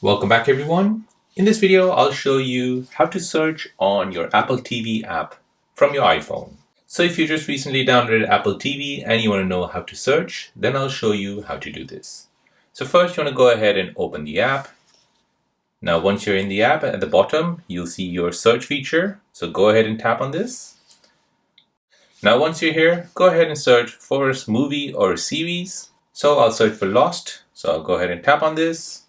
Welcome back everyone. In this video, I'll show you how to search on your Apple TV app from your iPhone. So if you just recently downloaded Apple TV and you want to know how to search, then I'll show you how to do this. So first you want to go ahead and open the app. Now once you're in the app, at the bottom, you'll see your search feature. So go ahead and tap on this. Now once you're here, go ahead and search for a movie or a series. So I'll search for Lost. So I'll go ahead and tap on this.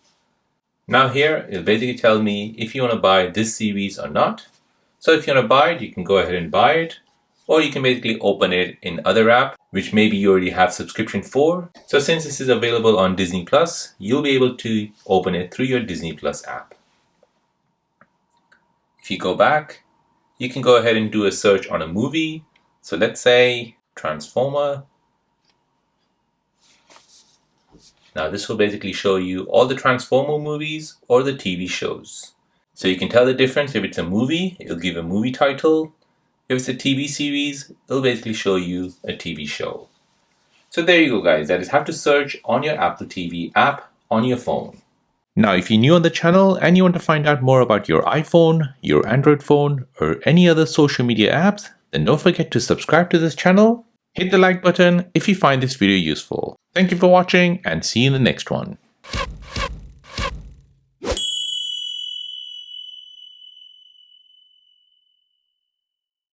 Now here, it'll basically tell me if you want to buy this series or not. So if you want to buy it, you can go ahead and buy it. Or you can basically open it in other app, which maybe you already have subscription for. So since this is available on Disney Plus, you'll be able to open it through your Disney Plus app. If you go back, you can go ahead and do a search on a movie. So let's say Transformer. Now this will basically show you all the Transformer movies or the TV shows. So you can tell the difference. If it's a movie, it'll give a movie title. If it's a TV series, it'll basically show you a TV show. So there you go guys, that is how to search on your Apple TV app on your phone. Now if you're new on the channel and you want to find out more about your iPhone, your Android phone, or any other social media apps, then don't forget to subscribe to this channel. Hit the like button if you find this video useful. Thank you for watching and see you in the next one.